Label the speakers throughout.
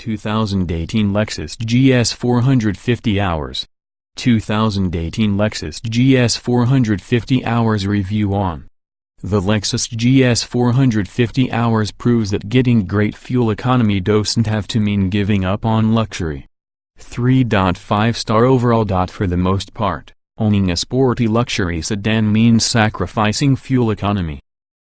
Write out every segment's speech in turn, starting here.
Speaker 1: 2018 Lexus GS 450 hours. 2018 Lexus GS 450 hours review on. The Lexus GS 450 hours proves that getting great fuel economy doesn't have to mean giving up on luxury. 3.5-star overall. For the most part, owning a sporty luxury sedan means sacrificing fuel economy.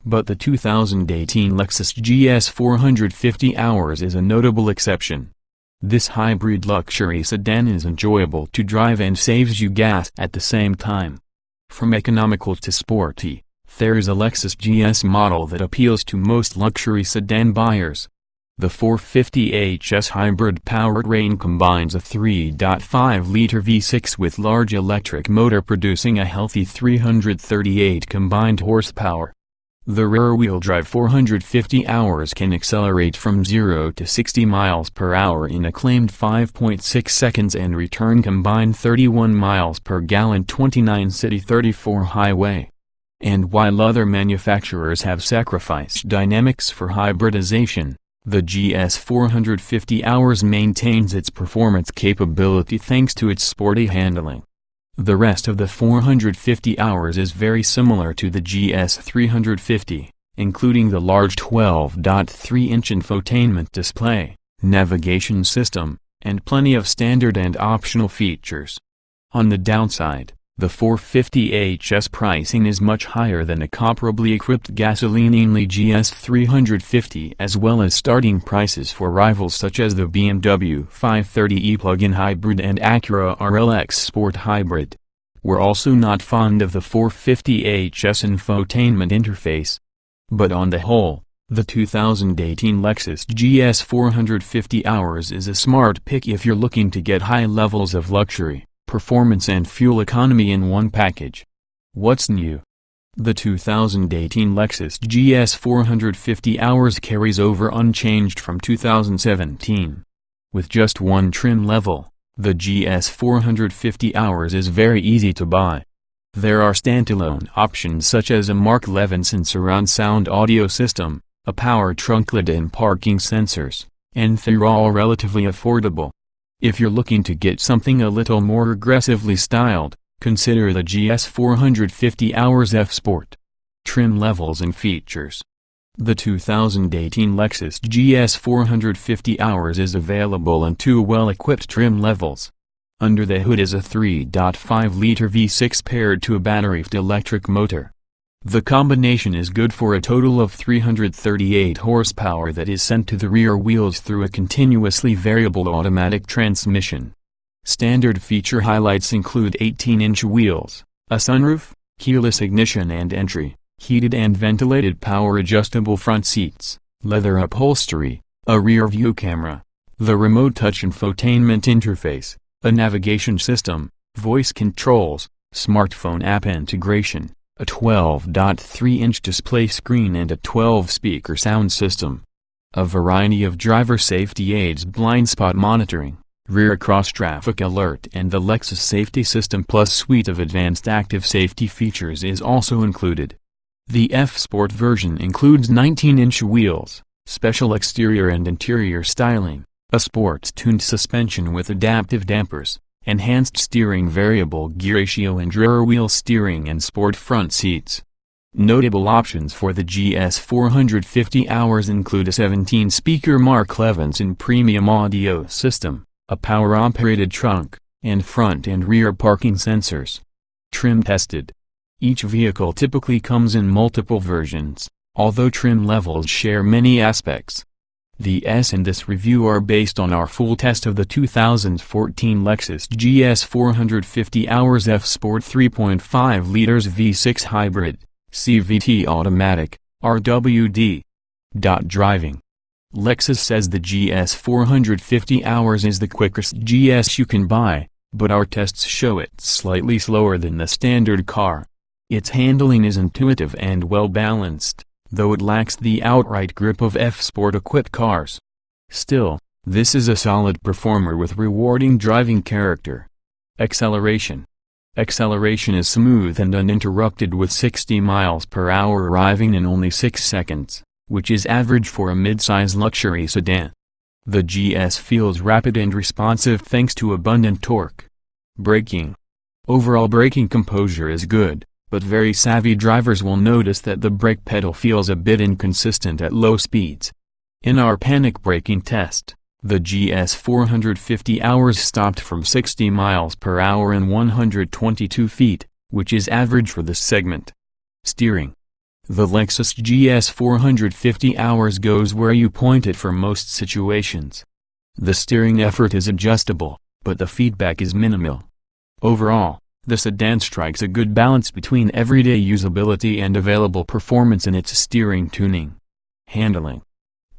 Speaker 1: But the 2018 Lexus GS 450 hours is a notable exception. This hybrid luxury sedan is enjoyable to drive and saves you gas at the same time. From economical to sporty, there's a Lexus GS model that appeals to most luxury sedan buyers. The 450HS hybrid powertrain combines a 3.5-liter V6 with large electric motor producing a healthy 338 combined horsepower. The rear-wheel drive 450 hours can accelerate from 0 to 60 miles per hour in a claimed 5.6 seconds and return combined 31 miles per gallon 29 city 34 highway. And while other manufacturers have sacrificed dynamics for hybridization, the GS 450 hours maintains its performance capability thanks to its sporty handling. The rest of the 450 hours is very similar to the GS 350, including the large 12.3-inch infotainment display, navigation system, and plenty of standard and optional features. On the downside, the 450HS pricing is much higher than a comparably equipped gasoline-only GS 350 as well as starting prices for rivals such as the BMW 530e plug-in hybrid and Acura RLX Sport Hybrid. We're also not fond of the 450HS infotainment interface. But on the whole, the 2018 Lexus GS 450 hours is a smart pick if you're looking to get high levels of luxury, performance and fuel economy in one package. What's new? The 2018 Lexus GS 450 hours carries over unchanged from 2017. With just one trim level, the GS 450 hours is very easy to buy. There are standalone options such as a Mark Levinson surround sound audio system, a power trunk lid and parking sensors, and they're all relatively affordable. If you're looking to get something a little more aggressively styled, consider the GS 450 hours F Sport. Trim levels and features. The 2018 Lexus GS 450 hours is available in two well-equipped trim levels. Under the hood is a 3.5-liter V6 paired to a battery-fed electric motor. The combination is good for a total of 338 horsepower that is sent to the rear wheels through a continuously variable automatic transmission. Standard feature highlights include 18-inch wheels, a sunroof, keyless ignition and entry, heated and ventilated power-adjustable front seats, leather upholstery, a rear-view camera, the remote touch infotainment interface, a navigation system, voice controls, smartphone app integration, a 12.3-inch display screen and a 12-speaker sound system. A variety of driver safety aids, blind spot monitoring, rear cross-traffic alert and the Lexus Safety System Plus suite of advanced active safety features is also included. The F Sport version includes 19-inch wheels, special exterior and interior styling, a sports-tuned suspension with adaptive dampers, enhanced steering, variable gear ratio and rear-wheel steering and sport front seats. Notable options for the GS 450 hours include a 17-speaker Mark Levinson premium audio system, a power-operated trunk, and front and rear parking sensors. Trim tested. Each vehicle typically comes in multiple versions, although trim levels share many aspects. The S in this review are based on our full test of the 2014 Lexus GS 450 hours F Sport 3.5 liters V6 hybrid, CVT automatic, RWD. Driving. Lexus says the GS 450 hours is the quickest GS you can buy, but our tests show it's slightly slower than the standard car. Its handling is intuitive and well-balanced, though it lacks the outright grip of F-Sport-equipped cars. Still, this is a solid performer with rewarding driving character. Acceleration. Acceleration is smooth and uninterrupted with 60 miles per hour arriving in only 6 seconds, which is average for a mid-size luxury sedan. The GS feels rapid and responsive thanks to abundant torque. Braking. Overall braking composure is good, but very savvy drivers will notice that the brake pedal feels a bit inconsistent at low speeds. In our panic braking test, the GS 450 hours stopped from 60 miles per hour and 122 feet, which is average for this segment. Steering. The Lexus GS 450 hours goes where you point it for most situations. The steering effort is adjustable, but the feedback is minimal. Overall, the sedan strikes a good balance between everyday usability and available performance in its steering tuning. Handling.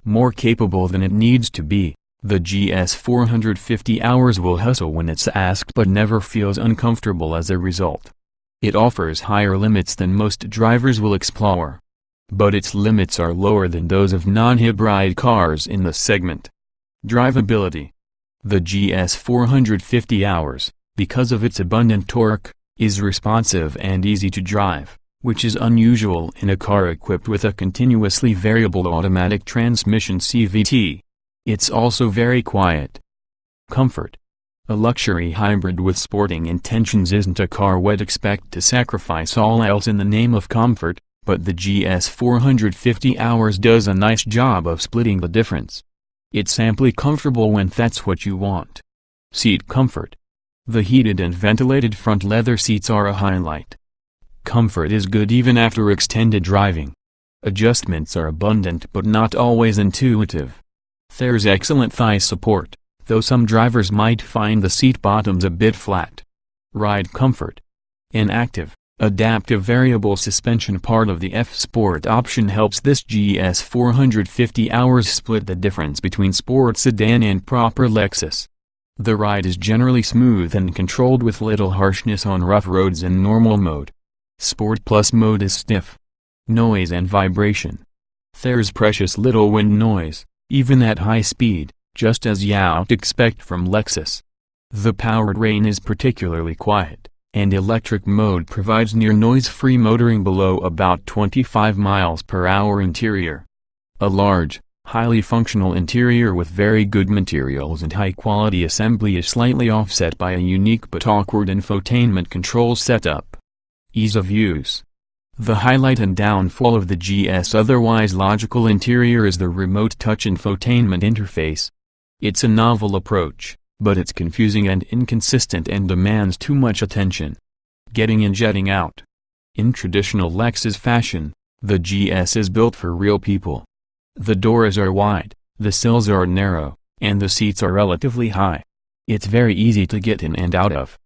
Speaker 1: More capable than it needs to be, the GS 450 hours will hustle when it's asked but never feels uncomfortable as a result. It offers higher limits than most drivers will explore. But its limits are lower than those of non-hybrid cars in the segment. Drivability. The GS 450 hours, because of its abundant torque, is responsive and easy to drive, which is unusual in a car equipped with a continuously variable automatic transmission CVT. It's also very quiet. Comfort. A luxury hybrid with sporting intentions isn't a car we'd expect to sacrifice all else in the name of comfort, but the GS 450 hours does a nice job of splitting the difference. It's amply comfortable when that's what you want. Seat comfort. The heated and ventilated front leather seats are a highlight. Comfort is good even after extended driving. Adjustments are abundant but not always intuitive. There's excellent thigh support, though some drivers might find the seat bottoms a bit flat. Ride comfort. An active, adaptive variable suspension part of the F-Sport option helps this GS 450 hours split the difference between sport sedan and proper Lexus. The ride is generally smooth and controlled with little harshness on rough roads in normal mode. Sport Plus mode is stiff. Noise and vibration. There's precious little wind noise, even at high speed, just as you'd expect from Lexus. The Powertrain is particularly quiet, and electric mode provides near noise-free motoring below about 25 miles per hour interior. A large, highly functional interior with very good materials and high-quality assembly is slightly offset by a unique but awkward infotainment control setup. Ease of use. The highlight and downfall of the GS otherwise logical interior is the remote touch infotainment interface. It's a novel approach, but it's confusing and inconsistent and demands too much attention. Getting in, jetting out. In traditional Lexus fashion, the GS is built for real people. The doors are wide, the sills are narrow, and the seats are relatively high. It's very easy to get in and out of.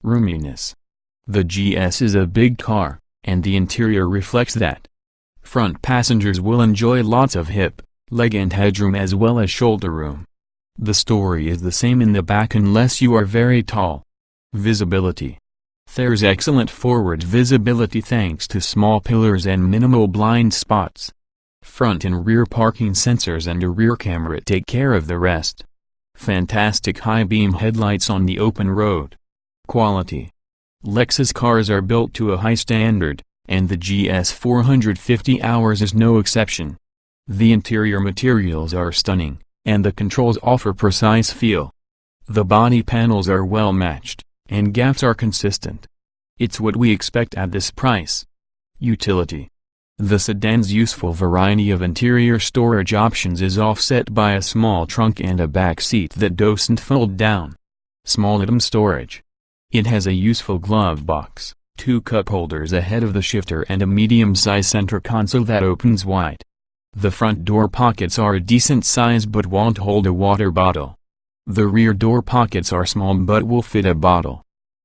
Speaker 1: Roominess. The GS is a big car, and the interior reflects that. Front passengers will enjoy lots of hip, leg and headroom as well as shoulder room. The story is the same in the back unless you are very tall. Visibility. There's excellent forward visibility thanks to small pillars and minimal blind spots. Front and rear parking sensors and a rear camera take care of the rest. Fantastic high-beam headlights on the open road. Quality. Lexus cars are built to a high standard, and the GS 450 hours is no exception. The interior materials are stunning, and the controls offer precise feel. The body panels are well matched, and gaps are consistent. It's what we expect at this price. Utility. The sedan's useful variety of interior storage options is offset by a small trunk and a back seat that doesn't fold down. Small item storage. It has a useful glove box, 2 cup holders ahead of the shifter and a medium-size center console that opens wide. The front door pockets are a decent size but won't hold a water bottle. The rear door pockets are small but will fit a bottle.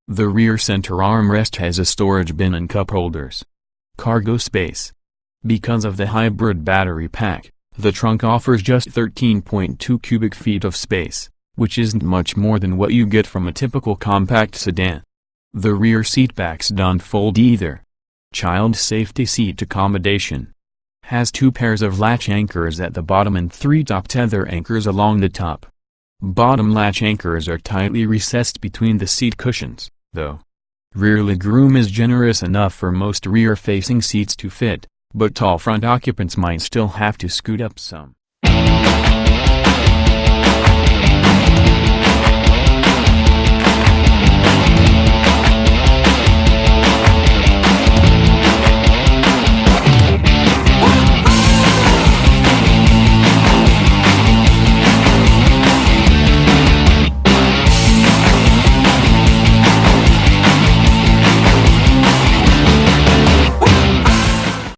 Speaker 1: The rear center armrest has a storage bin and cup holders. Cargo space. Because of the hybrid battery pack, the trunk offers just 13.2 cubic feet of space, which isn't much more than what you get from a typical compact sedan. The rear seatbacks don't fold either. Child safety seat accommodation. Has 2 pairs of latch anchors at the bottom and 3 top tether anchors along the top. Bottom latch anchors are tightly recessed between the seat cushions, though. Rear legroom is generous enough for most rear-facing seats to fit, but tall front occupants might still have to scoot up some.